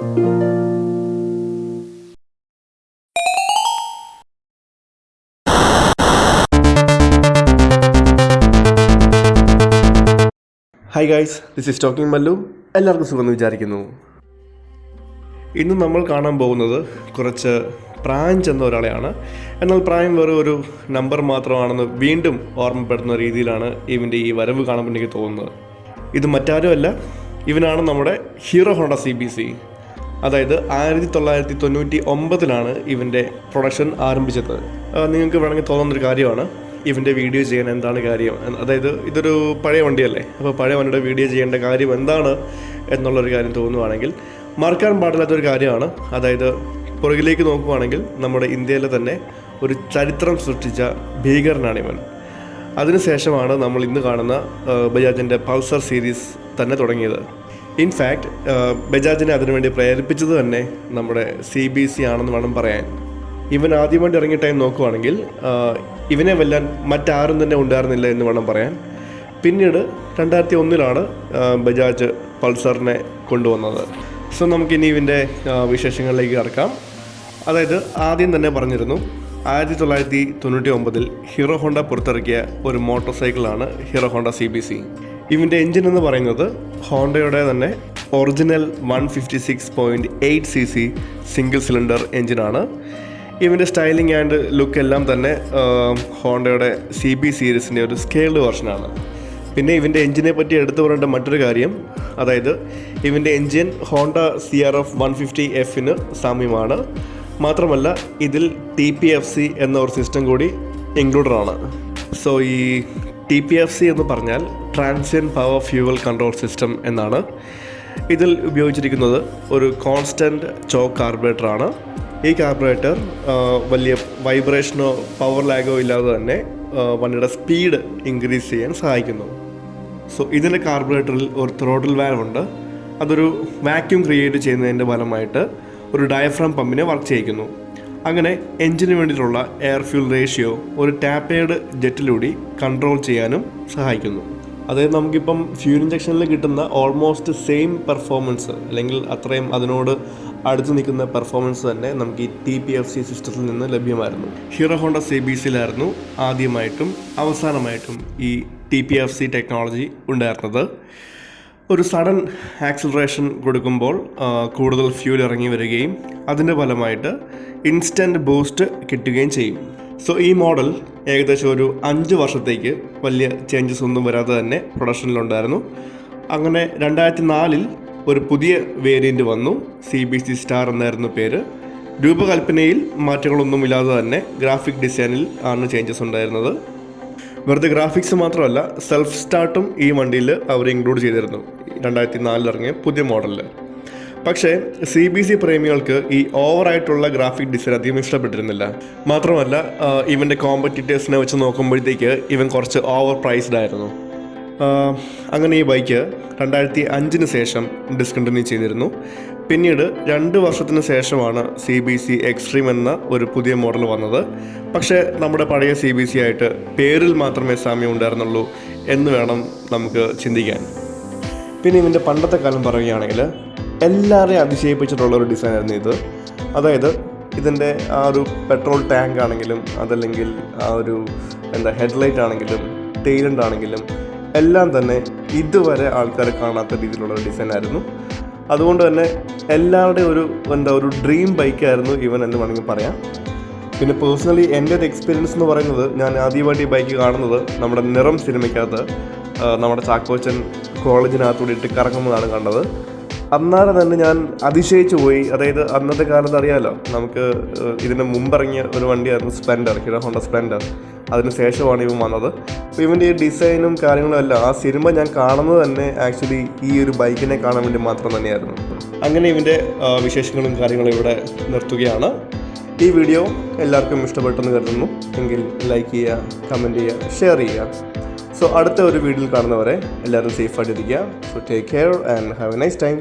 Hi guys, this is talkingmallu. എല്ലാവർക്കും സുഖമെന്ന് വിചാരിക്കുന്നു. ഇന്ന് നമ്മൾ കാണാൻ പോകുന്നത് കുറച്ച് പ്രായം ചെന്ന ഒരാളെയാണ്. എന്നാൽ പ്രായം വെറും ഒരു നമ്പർ മാത്രമാണെന്ന് വീണ്ടും ഓർമ്മപ്പെടുത്തുന്ന രീതിയിലാണ് ഇവൻ്റെ ഈ വരവ് കാണുമ്പോൾ എനിക്ക് തോന്നുന്നത്. ഇത് മറ്റാരുമല്ല, ഇവനാണ് നമ്മുടെ ഹീറോ ഹോണ്ട CBZ. അതായത് 1999 ഇവൻ്റെ പ്രൊഡക്ഷൻ ആരംഭിച്ചത്. നിങ്ങൾക്ക് വേണമെങ്കിൽ തോന്നുന്നൊരു കാര്യമാണ് ഇവൻ്റെ വീഡിയോ ചെയ്യാൻ എന്താണ് കാര്യം, അതായത് ഇതൊരു പഴയ വണ്ടിയല്ലേ, അപ്പോൾ പഴയ വണ്ടിയുടെ വീഡിയോ ചെയ്യേണ്ട കാര്യം എന്താണ് എന്നുള്ളൊരു കാര്യം തോന്നുവാണെങ്കിൽ മറക്കാൻ പാടില്ലാത്തൊരു കാര്യമാണ്. അതായത് പുറകിലേക്ക് നോക്കുവാണെങ്കിൽ നമ്മുടെ ഇന്ത്യയിലെ തന്നെ ഒരു ചരിത്രം സൃഷ്ടിച്ച ഭീകരനാണ് ഇവൻ. അതിനുശേഷമാണ് നമ്മൾ ഇന്ന് കാണുന്ന ബജാജിൻ്റെ പൾസർ സീരീസ് തന്നെ തുടങ്ങിയത്. ഇൻഫാക്റ്റ് ബജാജിനെ അതിനുവേണ്ടി പ്രേരിപ്പിച്ചത് തന്നെ നമ്മുടെ CBZ ആണെന്ന് വേണം പറയാൻ. ഇവൻ ആദ്യമായിട്ട് ഇറങ്ങിയ ടൈം നോക്കുവാണെങ്കിൽ ഇവനെ വെല്ലാൻ മറ്റാരും തന്നെ ഉണ്ടായിരുന്നില്ല എന്ന് വേണം പറയാൻ. പിന്നീട് 2001 ബജാജ് പൾസറിനെ കൊണ്ടുവന്നത്. സോ നമുക്കിനി ഇവൻ്റെ വിശേഷങ്ങളിലേക്ക് കടക്കാം. അതായത് ആദ്യം തന്നെ പറഞ്ഞിരുന്നു, 1999 ഹീറോ ഹോണ്ട പുറത്തിറക്കിയ ഒരു മോട്ടോർ സൈക്കിളാണ് ഹീറോ ഹോണ്ട CBZ. ഇവൻ്റെ എൻജിൻ എന്ന് പറയുന്നത് ഹോണ്ടയുടെ തന്നെ ഒറിജിനൽ 156.8cc സിംഗിൾ സിലിണ്ടർ എൻജിനാണ്. ഇവൻ്റെ സ്റ്റൈലിംഗ് ആൻഡ് ലുക്ക് എല്ലാം തന്നെ ഹോണ്ടയുടെ CB സീരീസിൻ്റെ ഒരു സ്കെയിൽഡ് വെർഷനാണ്. പിന്നെ ഇവൻ്റെ എൻജിനെ പറ്റി എടുത്തു പറയേണ്ട മറ്റൊരു കാര്യം, അതായത് ഇവൻ്റെ എൻജിൻ ഹോണ്ട CRF 150Fന് സാമ്യമാണ്. മാത്രമല്ല ഇതിൽ TPFC എന്ന ഒരു സിസ്റ്റം കൂടി ഇൻക്ലൂഡഡാണ്. സോ ഈ TPFC എന്ന് പറഞ്ഞാൽ transient power fuel control system എന്നാണ്. ഇതിൽ ഉപയോഗിച്ചിരിക്കുന്നത് ഒരു കോൺസ്റ്റൻറ്റ് ചോക്ക് കാർബറേറ്ററാണ്. ഈ കാർബറേറ്റർ വലിയ വൈബ്രേഷനോ പവർ ലാഗോ ഇല്ലാതെ തന്നെ വണ്ടിയുടെ സ്പീഡ് ഇൻക്രീസ് ചെയ്യാൻ സഹായിക്കുന്നു. സോ ഇതിൻ്റെ കാർബറേറ്ററിൽ ഒരു ത്രോട്ടിൽ വാൽവ് ഉണ്ട്. അതൊരു വാക്യൂം ക്രിയേറ്റ് ചെയ്യുന്നതിൻ്റെ ഫലമായിട്ട് ഒരു ഡയഫ്രം പമ്പിനെ വർക്ക് ചെയ്യിക്കുന്നു. അങ്ങനെ എൻജിന് വേണ്ടിയിട്ടുള്ള എയർ ഫ്യൂൽ റേഷ്യോ ഒരു ടാപ്പേഡ് ജെറ്റിലൂടെ കൺട്രോൾ ചെയ്യാനും സഹായിക്കുന്നു. അതായത് നമുക്കിപ്പം ഫ്യൂൽ ഇഞ്ചക്ഷനിൽ കിട്ടുന്ന ഓൾമോസ്റ്റ് സെയിം പെർഫോമൻസ്, അല്ലെങ്കിൽ അത്രയും അതിനോട് അടുത്ത് നിൽക്കുന്ന പെർഫോമൻസ് തന്നെ നമുക്ക് ഈ TPFC സിസ്റ്റത്തിൽ നിന്ന് ലഭ്യമായിരുന്നു. ഹീറോ ഹോണ്ട CBZയിലായിരുന്നു ആദ്യമായിട്ടും അവസാനമായിട്ടും ഈ TPFC ടെക്നോളജി ഉണ്ടായിരുന്നത്. ഒരു സഡൻ ആക്സിലറേഷൻ കൊടുക്കുമ്പോൾ കൂടുതൽ ഫ്യൂൽ ഇറങ്ങി വരികയും അതിൻ്റെ ഫലമായിട്ട് ഇൻസ്റ്റൻറ്റ് ബൂസ്റ്റ് കിട്ടുകയും ചെയ്യും. സോ ഈ മോഡൽ ഏകദേശം ഒരു 5 വർഷത്തേക്ക് വലിയ ചേഞ്ചസ് ഒന്നും വരാതെ തന്നെ പ്രൊഡക്ഷനിലുണ്ടായിരുന്നു. അങ്ങനെ 2004 ഒരു പുതിയ വേരിയൻ്റ് വന്നു. CBZ സ്റ്റാർ എന്നായിരുന്നു പേര്. രൂപകൽപ്പനയിൽ മാറ്റങ്ങളൊന്നുമില്ലാതെ തന്നെ ഗ്രാഫിക് ഡിസൈനിൽ ആണ് ചേഞ്ചസ് ഉണ്ടായിരുന്നത്. വെറുതെ ഗ്രാഫിക്സ് മാത്രമല്ല, സെൽഫ് സ്റ്റാർട്ടും ഈ വണ്ടിയിൽ അവർ ഇൻക്ലൂഡ് ചെയ്തിരുന്നു 2004 ഇറങ്ങിയ പുതിയ മോഡലിൽ. പക്ഷേ CBZ പ്രേമികൾക്ക് ഈ ഓവറായിട്ടുള്ള ഗ്രാഫിക് ഡിസൈൻ അധികം ഇഷ്ടപ്പെട്ടിരുന്നില്ല. മാത്രമല്ല ഇവൻ്റെ കോമ്പറ്റീറ്റേഴ്സിനെ വെച്ച് നോക്കുമ്പോഴത്തേക്ക് ഇവൻ കുറച്ച് ഓവർ പ്രൈസ്ഡ് ആയിരുന്നു. അങ്ങനെ ഈ ബൈക്ക് 2005 ശേഷം ഡിസ്കണ്ടിന്യൂ ചെയ്തിരുന്നു. പിന്നീട് 2 വർഷത്തിന് ശേഷമാണ് CBZ എക്സ്ട്രീം എന്ന ഒരു പുതിയ മോഡൽ വന്നത്. പക്ഷേ നമ്മുടെ പഴയ CBZ ആയിട്ട് പേരിൽ മാത്രമേ സാമ്യം ഉണ്ടായിരുന്നുള്ളൂ എന്ന് വേണം നമുക്ക് ചിന്തിക്കാൻ. പിന്നെ ഇതിൻ്റെ പണ്ടത്തെ കാലം പറയുകയാണെങ്കിൽ എല്ലാവരെയും അതിശയിപ്പിച്ചിട്ടുള്ളൊരു ഡിസൈനായിരുന്നു ഇത്. അതായത് ഇതിൻ്റെ ആ ഒരു പെട്രോൾ ടാങ്ക് ആണെങ്കിലും, അതല്ലെങ്കിൽ ആ ഒരു ഹെഡ്ലൈറ്റ് ആണെങ്കിലും, ടെയിലൻ്റ് ആണെങ്കിലും എല്ലാം തന്നെ ഇതുവരെ ആൾക്കാർ കാണാത്ത രീതിയിലുള്ള ഒരു ഡിസൈനായിരുന്നു. അതുകൊണ്ട് തന്നെ എല്ലാവരുടെയും ഒരു ഡ്രീം ബൈക്കായിരുന്നു ഇവൻ എന്ന് വേണമെങ്കിൽ പറയാം. പിന്നെ പേഴ്സണലി എൻ്റെ ഒരു എക്സ്പീരിയൻസ് എന്ന് പറയുന്നത്, ഞാൻ ആദ്യമായിട്ട് ഈ ബൈക്ക് കാണുന്നത് നമ്മുടെ നിറം സിനിമയ്ക്കകത്ത് നമ്മുടെ ചാക്കോച്ചൻ കോളേജിനകത്തൂടെ ഇട്ട് കറങ്ങുന്നതാണ് കണ്ടത്. അന്നേരം തന്നെ ഞാൻ അതിശയിച്ചു പോയി. അതായത് അന്നത്തെ കാലത്ത് അറിയാമല്ലോ, നമുക്ക് ഇതിന് മുമ്പിറങ്ങിയ ഒരു വണ്ടിയായിരുന്നു സ്പ്ലെൻഡർ, ഹീറോ ഹോണ്ട സ്പ്ലെൻഡർ. അതിന് ശേഷമാണ് ഇവൻ വന്നത്. അപ്പോൾ ഇവൻ്റെ ഈ ഡിസൈനും കാര്യങ്ങളും എല്ലാം ആ സിനിമ ഞാൻ കാണുന്നത് തന്നെ ആക്ച്വലി ഈ ഒരു ബൈക്കിനെ കാണാൻ വേണ്ടി മാത്രം തന്നെയായിരുന്നു. അങ്ങനെ ഇവൻ്റെ വിശേഷങ്ങളും കാര്യങ്ങളും ഇവിടെ നിർത്തുകയാണ്. ഈ വീഡിയോ എല്ലാവർക്കും ഇഷ്ടപ്പെട്ടെന്ന് കരുതുന്നു. എങ്കിൽ ലൈക്ക് ചെയ്യുക, കമൻറ്റ് ചെയ്യുക, ഷെയർ ചെയ്യുക. സോ അടുത്ത ഒരു വീഡിയോയിൽ കാണുന്നവരെ എല്ലാവരും സേഫായിട്ടിരിക്കുക. So take care and have a nice time.